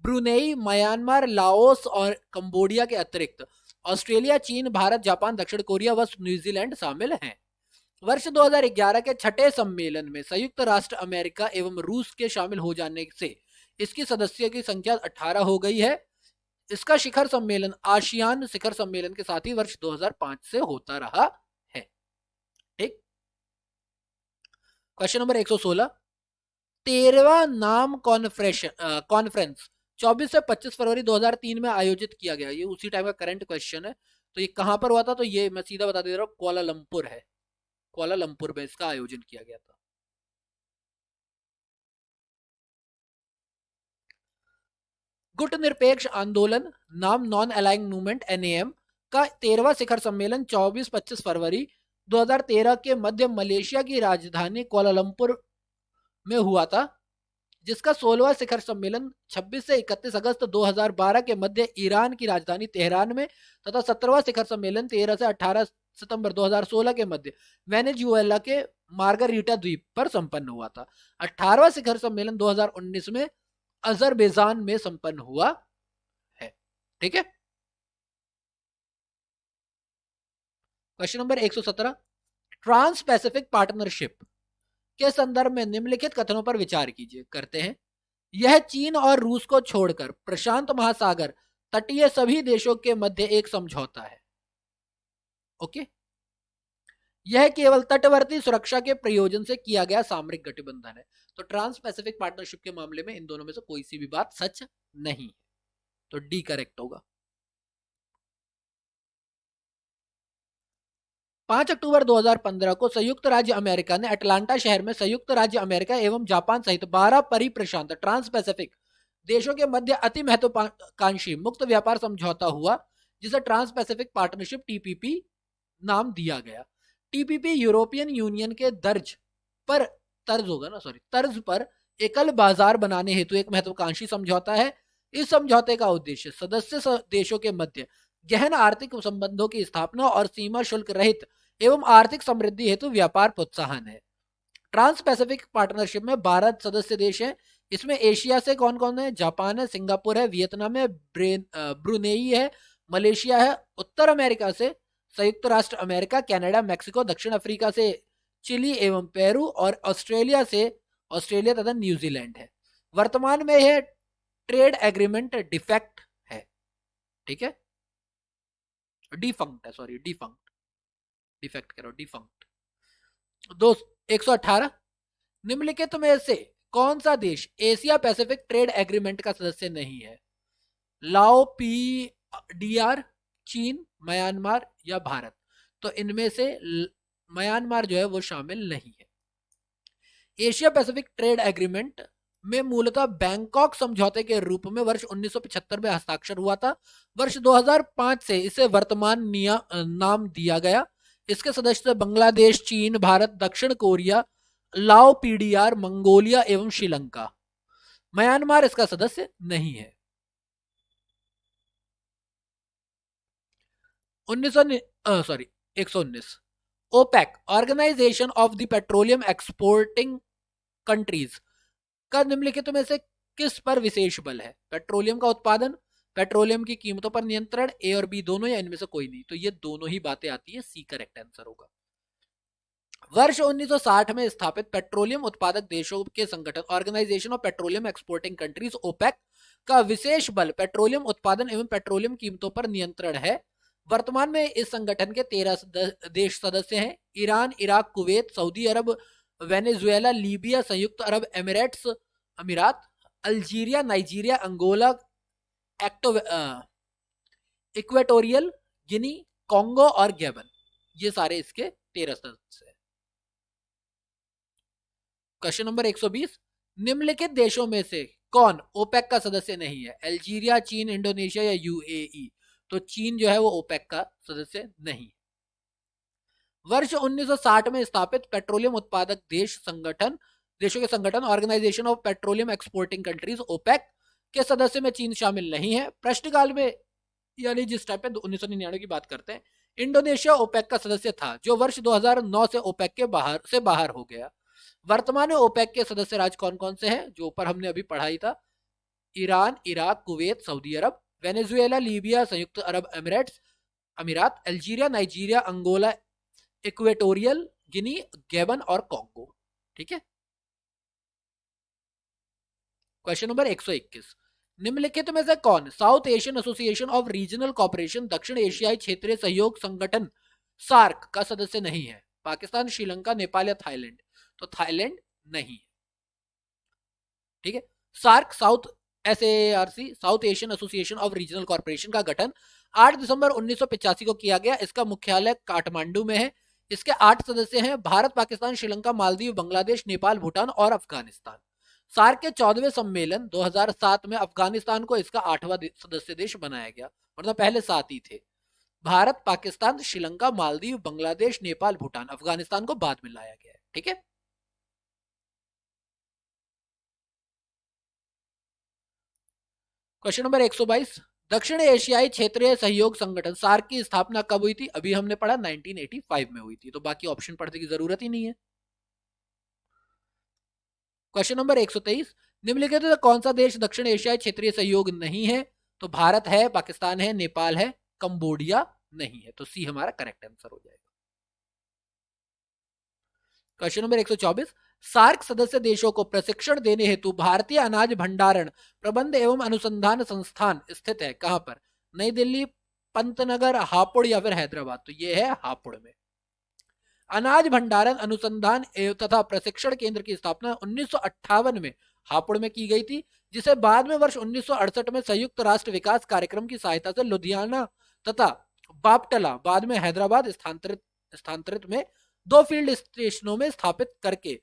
Brunei, Myanmar, Laos और कंबोडिया के अतिरिक्त ऑस्ट्रेलिया, चीन, भारत, जापान, दक्षिण कोरिया व न्यूजीलैंड शामिल हैं। वर्ष 2011 के छठे सम्मेलन में संयुक्त राष्ट्र अमेरिका एवं रूस के शामिल हो जाने से इसकी सदस्यों की संख्या 18 हो गई है। इसका शिखर सम्मेलन आसियान शिखर सम्मेलन के साथ ही वर्ष 2005 से होता रहा है। ठीक। क्वेश्चन नंबर 116, 13वां नाम कॉन्फ्रेंस 24 से 25 फरवरी 2003 में आयोजित किया गया। ये उसी टाइम का करंट क्वेश्चन है। तो ये कहां पर हुआ था? तो ये मैं सीधा बता दे रहा हूं, कुआलालंपुर है। कुआलालंपुर में इसका आयोजन किया गया था। गुट निरपेक्ष आंदोलन नाम नॉन अलाइंग मूवमेंट NAM का 13वां शिखर सम्मेलन 24-25 फरवरी 2013 के मध्य मलेशिया की राजधानी कुआलालंपुर में हुआ था, जिसका 16वां शिखर सम्मेलन 26 से 31 अगस्त 2012 के मध्य ईरान की राजधानी तेहरान में तथा 17वां शिखर सम्मेलन 13 से 18 सितंबर 2016 के मध्य वेनेजुएला के मार्गरीटा द्वीप पर संपन्न हुआ था। 18वां शिखर सम्मेलन 2019 में अजरबैजान में संपन्न हुआ है। ठीक है। Question number 117, trans pacific partnership के संदर्भ में निम्नलिखित कथनों पर विचार कीजिए। करते हैं। यह चीन और रूस को छोड़कर प्रशांत महासागर तटीय सभी देशों के मध्य एक समझौता है। ओके। यह केवल तटवर्ती सुरक्षा के प्रयोजन से किया गया सामरिक गठबंधन है। तो ट्रांस पैसिफिक पार्टनरशिप के मामले में इन दोनों में से कोई सी भी बात सच नहीं है। तो डी करेक्ट होगा। 5 अक्टूबर 2015 को संयुक्त राज्य अमेरिका ने अटलांटा शहर में संयुक्त राज्य अमेरिका एवं जापान सहित 12 परिप्रशांत ट्रांस पैसिफिक देशों के मध्य अति महत्वाकांक्षी मुक्त व्यापार समझौता हुआ, जिसे ट्रांस पैसिफिक पार्टनरशिप TPP नाम दिया गया। TPP यूरोपियन यूनियन के तर्ज पर एकल बाजार बनाने हेतु एक महत्वाकांक्षी समझौता है। इस समझौते का उद्देश्य सदस्य देशों के मध्य गहन आर्थिक संबंधों की स्थापना और सीमा शुल्क रहित एवं आर्थिक समृद्धि हेतु व्यापार प्रोत्साहन है। ट्रांस पैसिफिक पार्टनरशिप में 12 सदस्य देश हैं। इसमें एशिया से कौन कौन है? जापान है, सिंगापुर है, वियतनाम है, ब्रुनेई है, मलेशिया है। उत्तर अमेरिका से संयुक्त राष्ट्र अमेरिका, कनाडा, मैक्सिको, दक्षिण अफ्रीका से चिली एवं पेरू और ऑस्ट्रेलिया से ऑस्ट्रेलिया तथा न्यूजीलैंड है। वर्तमान में यह ट्रेड एग्रीमेंट डिफेक्ट है। ठीक है, डिफंक्ट है, सॉरी डिफेक्ट करो, डिफंक्ट। 118, निम्नलिखित में से कौन सा देश एशिया पैसिफिक ट्रेड एग्रीमेंट का सदस्य नहीं है? लाओ PDR, चीन, म्यांमार या भारत? तो इनमें से म्यांमार जो है वो शामिल नहीं है। एशिया पैसिफिक ट्रेड एग्रीमेंट में मूलतः बैंकॉक समझौते के रूप में वर्ष 1975 में हस्ताक्षर हुआ था। वर्ष 2005 से इसे वर्तमान नाम दिया गया। इसके सदस्य बांग्लादेश, चीन, भारत, दक्षिण कोरिया, लाओ PDR, मंगोलिया एवं श्रीलंका। म्यांमार इसका सदस्य नहीं है। 119 OPEC organisation of the petroleum exporting countries का निम्नलिखित में से किस पर विशेष बल है? पेट्रोलियम का उत्पादन, पेट्रोलियम की कीमतों पर नियंत्रण, ए और बी दोनों या इनमें से कोई नहीं? तो ये दोनों ही बातें आती है, सी करेक्ट आंसर होगा। वर्ष 1960 में स्थापित पेट्रोलियम उत्पादक देशों के संगठन organisation of petroleum exporting countries OPEC का विशेष बल पेट्रोलियम उत्पादन एवं पेट्रोलियम कीमतों पर नियंत्रण है। वर्तमान में इस संगठन के 13 देश सदस्य हैं। Iran, Iraq, Kuwait, Saudi Arab, Venezuela, Libya, संयुक्त अरब अमीरात, Algeria, Nigeria, Angola, Equatorial Guinea, Congo और गैबन। ये सारे इसके 13 सदस्य हैं। क्वेश्चन नंबर 120, निम्नलिखित देशों में से कौन ओपेक का सदस्य नहीं है? अल्जीरिया, चीन, इंडोनेशिया या UAE? तो चीन जो है वो ओपेक का सदस्य नहीं। वर्ष 1960 में स्थापित पेट्रोलियम उत्पादक देशों के संगठन organisation of petroleum exporting countries OPEC के सदस्य में चीन शामिल नहीं है। प्रश्नकाल में, यानी जिस टाइम पे 1999 की बात करते हैं, इंडोनेशिया ओपेक का सदस्य था, जो वर्ष 2009 से ओपेक के बाहर हो गया। वर्तमान में ओपेक के सदस्य राज्य कौन कौन से हैं, जो ऊपर हमने अभी पढ़ा ही था? Iran, Iraq, Kuwait, Saudi Arab, Venezuela, Libya, संयुक्त अरब अमीरात, Algeria, Nigeria, Angola, Equatorial Guinea, Gabon और कॉन्गो। ठीक है। क्वेश्चन नंबर 121, निम्नलिखित में से कौन South Asian Association of Regional Cooperation, दक्षिण एशियाई क्षेत्रीय सहयोग संगठन सार्क का सदस्य नहीं है? पाकिस्तान, श्रीलंका, नेपाल या थाईलैंड? तो थाईलैंड नहीं है। ठीक है। SAARC South Asian Association of Regional corporation का गठन 8 दिसंबर 1985 को किया गया। इसका मुख्यालय काठमांडू में है। इसके 8 सदस्य हैं: भारत, पाकिस्तान, श्रीलंका, मालदीव, बांग्लादेश, नेपाल, भूटान और अफगानिस्तान। सार्क के 14वें सम्मेलन 2007 में अफगानिस्तान को इसका 8वां सदस्य देश बनाया गया, वरना पहले 7 ही थे। भारत, पाकिस्तान, श्रीलंका, मालदीव, बांग्लादेश, नेपाल, भूटान, अफगानिस्तान को बाद में लाया गया है। ठीक है। क्वेश्चन नंबर 122, दक्षिण एशियाई क्षेत्रीय सहयोग संगठन सार्क की स्थापना कब हुई थी? अभी हमने पढ़ा 1985 में हुई थी, तो बाकी ऑप्शन पढ़ने की जरूरत ही नहीं है। क्वेश्चन नंबर 123, निम्नलिखित में कौन सा देश दक्षिण एशियाई क्षेत्रीय सहयोग नहीं है? तो भारत है, पाकिस्तान है, नेपाल है, कंबोडिया नहीं है। तो सी हमारा करेक्ट आंसर हो जाएगा। क्वेश्चन नंबर 124, सार्क सदस्य देशों को प्रशिक्षण देने हेतु भारतीय अनाज भंडारण प्रबंध एवं अनुसंधान संस्थान स्थित है कहां पर? नई दिल्ली, पंतनगर, हापुड़ या फिर हैदराबाद? तो ये है हापुड़ में। अनाज भंडारण अनुसंधान एवं तथा प्रशिक्षण केंद्र की स्थापना 1958 में हापुड़ में की गई थी, जिसे बाद में वर्ष 1968 में संयुक्त राष्ट्र विकास कार्यक्रम की सहायता से लुधियाना तथा बापटला, बाद में हैदराबाद स्थानांतरित में 2 फील्ड स्टेशनों में स्थापित करके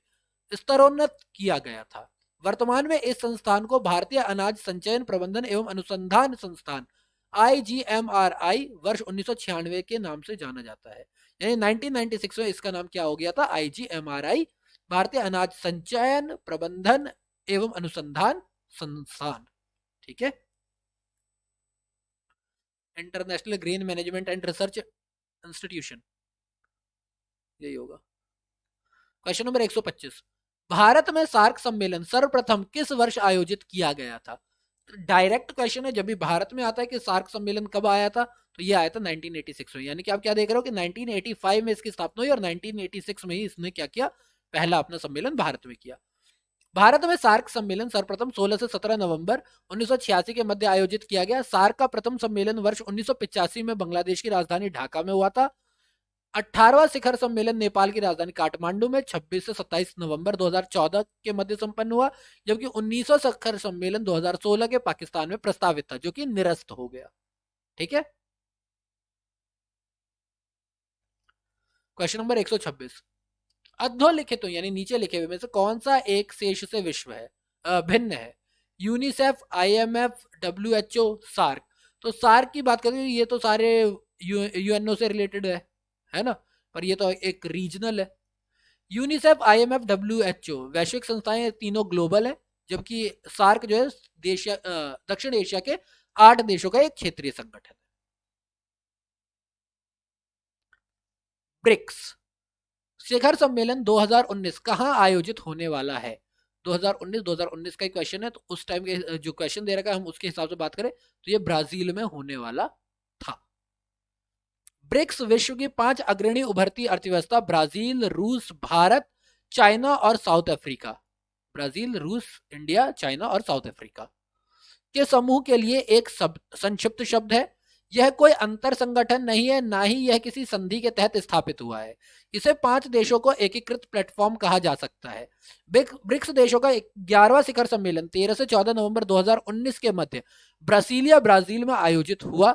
स्तरोन्नत किया गया था। वर्तमान में इस संस्थान को भारतीय अनाज संचयन प्रबंधन एवं अनुसंधान संस्थान IGMRI वर्ष 1996 के नाम से जाना जाता है। यानी 1996 में इसका नाम क्या हो गया था? IGMRI, भारतीय अनाज संचयन प्रबंधन एवं अनुसंधान संस्थान। ठीक है। International grain management and research institution, यही होगा। क्वेश्चन नंबर 125, भारत में सार्क सम्मेलन सर्वप्रथम किस वर्ष आयोजित किया गया था? डायरेक्ट क्वेश्चन है, जब भी भारत में आता है कि सार्क सम्मेलन कब आया था, तो ये आया था 1986 में। यानी कि आप क्या देख रहे हो कि 1985 में इसकी स्थापना हुई और 1986 में ही इसने क्या किया? पहला अपना सम्मेलन भारत में किया। भारत में सार्क सम्मेलन सर्वप्रथम 16 से 17 नवंबर 1986 के मध्य आयोजित किया गया। सार्क का प्रथम सम्मेलन वर्ष 1985 में बांग्लादेश की राजधानी ढाका में हुआ था। 18वां शिखर सम्मेलन नेपाल की राजधानी काठमांडू में 26 से 27 नवंबर 2014 के मध्य संपन्न हुआ, जबकि 19वां शिखर सम्मेलन 2016 के पाकिस्तान में प्रस्तावित था, जो कि निरस्त हो गया। ठीक है। क्वेश्चन नंबर 126, अधोलिखित यानी नीचे लिखे हुए में से कौन सा एक शेष से विश्व है भिन्न है? UNICEF, IMF, WHO, SAARC? तो सार्क की बात करें, ये तो सारे यूएनओ से रिलेटेड है ना, पर ये तो एक रीजनल है। यूनिसेफ, IMF, WHO वैश्विक संस्थाएं, तीनों ग्लोबल है, जबकि सार्क जो है दक्षिण एशिया के 8 देशों का एक क्षेत्रीय संगठन है। ब्रिक्स शिखर सम्मेलन 2019 कहां आयोजित होने वाला है? 2019 का क्वेश्चन है, तो उस टाइम के जो क्वेश्चन दे रखा है हम उसके हिसाब से बात करें तो ये ब्राजील में होने वाला था। ब्रिक्स विश्व की 5 अग्रणी उभरती अर्थव्यवस्था ब्राजील, रूस, भारत, चाइना और साउथ अफ्रीका, ब्राजील, रूस, इंडिया, चाइना और साउथ अफ्रीका के समूह के लिए एक संक्षिप्त शब्द है। यह कोई अंतर संगठन नहीं है, ना ही यह किसी संधि के तहत स्थापित हुआ है। इसे 5 देशों को एकीकृत प्लेटफॉर्म कहा जा सकता है। ब्रिक्स देशों का 11वां शिखर सम्मेलन 13 से 14 नवंबर 2019 के मध्य ब्रासीलिया, ब्राजील में आयोजित हुआ।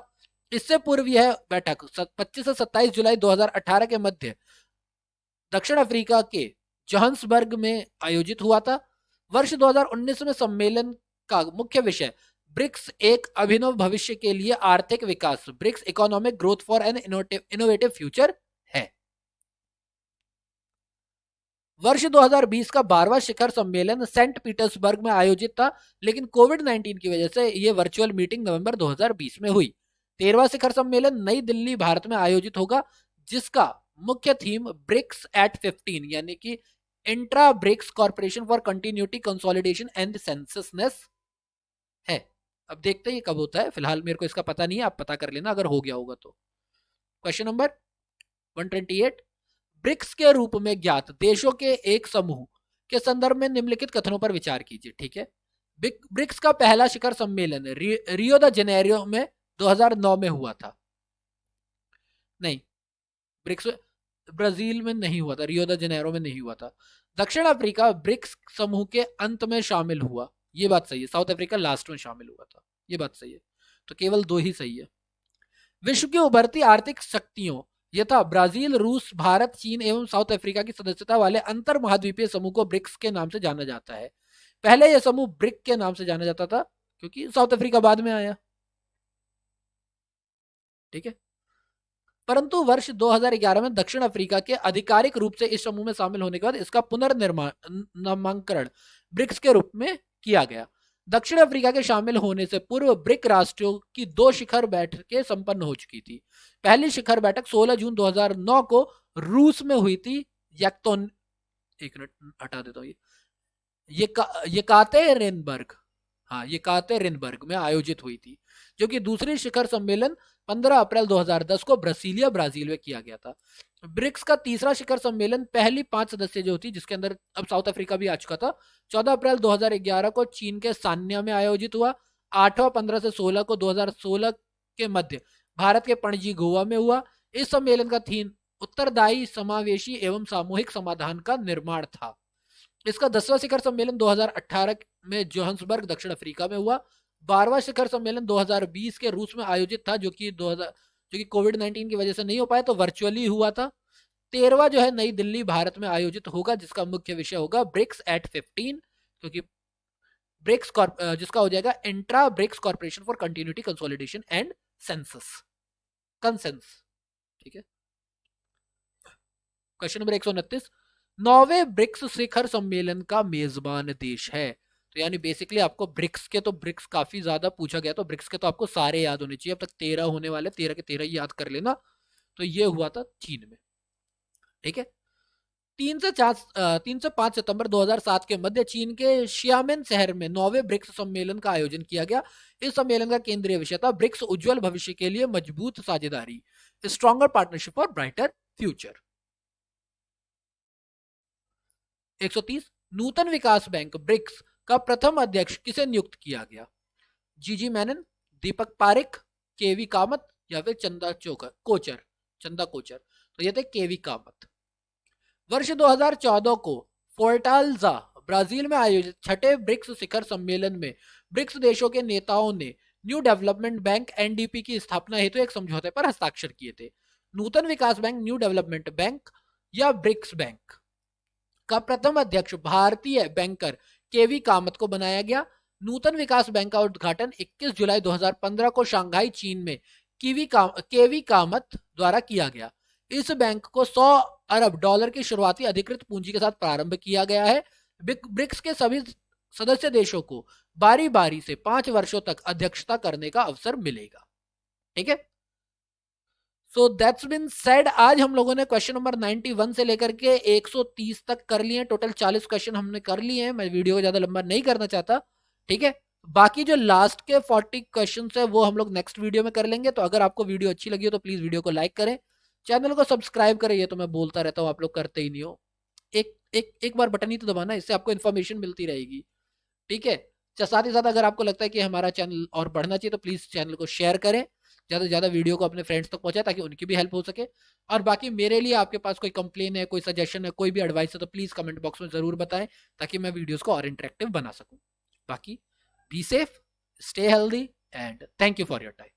इससे पूर्व यह बैठक 25 से 27 जुलाई 2018 के मध्य दक्षिण अफ्रीका के जोहान्सबर्ग में आयोजित हुआ था। वर्ष 2019 में सम्मेलन का मुख्य विषय ब्रिक्स एक अभिनव भविष्य के लिए आर्थिक विकास, BRICS economic growth for an innovative future है। वर्ष 2020 का 12वां शिखर सम्मेलन सेंट पीटर्सबर्ग में आयोजित था, लेकिन कोविड-19 की वजह से यह वर्चुअल मीटिंग नवंबर 2020 में हुई। 13वां शिखर सम्मेलन नई दिल्ली, भारत में आयोजित होगा, जिसका मुख्य थीम ब्रिक्स एट 15 यानी कि intra BRICS corporation for continuity, consolidation and consensus है। अब देखते हैं ये कब होता है, फिलहाल मेरे को इसका पता नहीं है, आप पता कर लेना अगर हो गया होगा तो। क्वेश्चन नंबर 128, ब्रिक्स के रूप में ज्ञात देशों के एक समूह के संदर्भ में निम्नलिखित कथनों पर विचार कीजिए। ठीक है, ब्रिक्स का पहला शिखर सम्मेलन रियो द जेनेरियो में 2009 में हुआ था। नहीं, ब्रिक्स ब्राजील में नहीं हुआ था, रियो द जेनेरो में नहीं हुआ था। दक्षिण अफ्रीका ब्रिक्स समूह के अंत में शामिल हुआ, ये बात सही है। साउथ अफ्रीका लास्ट में शामिल हुआ था, ये बात सही है। तो केवल 2 ही सही है। विश्व की उभरती आर्थिक शक्तियों यथा ब्राजील, रूस, भारत, चीन एवं साउथ अफ्रीका की सदस्यता वाले अंतर महाद्वीपीय समूह को ब्रिक्स के नाम से जाना जाता है। पहले यह समूह ब्रिक के नाम से जाना जाता था, क्योंकि साउथ अफ्रीका बाद में आया। ठीक है, परंतु वर्ष 2011 में दक्षिण अफ्रीका के आधिकारिक रूप से इस समूह में शामिल होने के बाद इसका पुनर्निर्माण नामांकन ब्रिक्स के रूप में किया गया। दक्षिण अफ्रीका के शामिल होने से पूर्व ब्रिक राष्ट्रों की 2 शिखर बैठकें संपन्न हो चुकी थी। पहली शिखर बैठक 16 जून 2009 को रूस में हुई थी। यक्तोन, एक मिनट हटा देता हूँ, येकातेरिनबर्ग, हाँ, येकातेरिनबर्ग में आयोजित हुई थी, जो कि दूसरी शिखर सम्मेलन 15 अप्रैल 2010 को ब्रासिलिया, ब्राजील में किया गया था। ब्रिक्स का तीसरा शिखर सम्मेलन पहली 5 सदस्य जो थी, जिसके अंदर अब साउथ अफ्रीका भी आ चुका था, 14 अप्रैल 2011 को चीन के सान्या में आयोजित हुआ। 8वां 15 से 16 को 2016 के मध्य भारत के पणजी, गोवा में हुआ। इस सम्मेलन का थीम उत्तरदायी, समावेशी एवं सामूहिक समाधान का निर्माण था। इसका 10वां शिखर सम्मेलन 2018 में जोहान्सबर्ग, दक्षिण अफ्रीका में हुआ। 12वां शिखर सम्मेलन 2020 के रूस में आयोजित था, जो कि कोविड-19 की वजह से नहीं हो पाया, तो वर्चुअली हुआ था। 13वां जो है नई दिल्ली, भारत में आयोजित होगा, जिसका मुख्य विषय होगा ब्रिक्स एट 15, क्योंकि ब्रिक्स जिसका हो जाएगा intra BRICS corporation for continuity, consolidation and consensus. ठीक है, क्वेश्चन नंबर 129, 9वें ब्रिक्स शिखर सम्मेलन का मेजबान देश है। तो यानी बेसिकली आपको ब्रिक्स के, तो ब्रिक्स काफी ज्यादा पूछा गया, तो ब्रिक्स के तो आपको सारे याद होने चाहिए। अब तक 13 होने वाले, 13 के 13 ही याद कर लेना। तो ये हुआ था चीन में। ठीक है, 3 से 5 सितंबर 2007 के मध्य चीन के शियामेन शहर में 9वें ब्रिक्स सम्मेलन का आयोजन किया गया। इस सम्मेलन का केंद्रीय विषय था ब्रिक्स उज्जवल भविष्य के लिए मजबूत साझेदारी, stronger partnership for brighter future. 130, नूतन विकास बैंक ब्रिक्स का प्रथम अध्यक्ष किसे नियुक्त किया गया? जीजी मेनन, दीपक पारिक, केवी कामत या फिर चंदा कोचर। तो ये थे केवी कामत। वर्ष 2014 को फोर्टाल्जा, ब्राजील में आयोजित 6ठे ब्रिक्स शिखर सम्मेलन में ब्रिक्स देशों के नेताओं ने न्यू डेवलपमेंट बैंक एनडीपी की स्थापना हेतु एक समझौते पर हस्ताक्षर किए थे। नूतन विकास बैंक, न्यू डेवलपमेंट बैंक या ब्रिक्स बैंक का प्रथम अध्यक्ष भारतीय बैंकर केवी कामत को बनाया गया। नूतन विकास बैंक का उद्घाटन 21 जुलाई 2015 को शंघाई, चीन में केवी कामत द्वारा किया गया। इस बैंक को $100 अरब की शुरुआती अधिकृत पूंजी के साथ प्रारंभ किया गया है। ब्रिक्स के सभी सदस्य देशों को बारी बारी से 5 वर्षों तक अध्यक्षता करने का अवसर मिलेगा। ठीक है, सो दैट्स बीन सेड। आज हम लोगों ने क्वेश्चन नंबर 91 से लेकर के 130 तक कर लिए हैं। टोटल 40 क्वेश्चन हमने कर लिए हैं। मैं वीडियो को ज्यादा लंबा नहीं करना चाहता। ठीक है, बाकी जो लास्ट के 40 क्वेश्चन है वो हम लोग नेक्स्ट वीडियो में कर लेंगे। तो अगर आपको वीडियो अच्छी लगी हो तो प्लीज वीडियो को लाइक करें, चैनल को सब्सक्राइब करें। ये तो मैं बोलता रहता हूँ, आप लोग करते ही नहीं हो। एक बार बटन ही तो दबाना, इससे आपको इन्फॉर्मेशन मिलती रहेगी। ठीक है, साथ ही साथ अगर आपको लगता है कि हमारा चैनल और बढ़ना चाहिए तो प्लीज चैनल को शेयर करें, ज़्यादा से ज़्यादा वीडियो को अपने फ्रेंड्स तक पहुंचाए ताकि उनकी भी हेल्प हो सके। और बाकी मेरे लिए आपके पास कोई कंप्लेन है, कोई सजेशन है, कोई भी एडवाइस है तो प्लीज़ कमेंट बॉक्स में ज़रूर बताएं ताकि मैं वीडियोस को और इंटरेक्टिव बना सकूं। बाकी be safe, stay healthy and thank you for your time.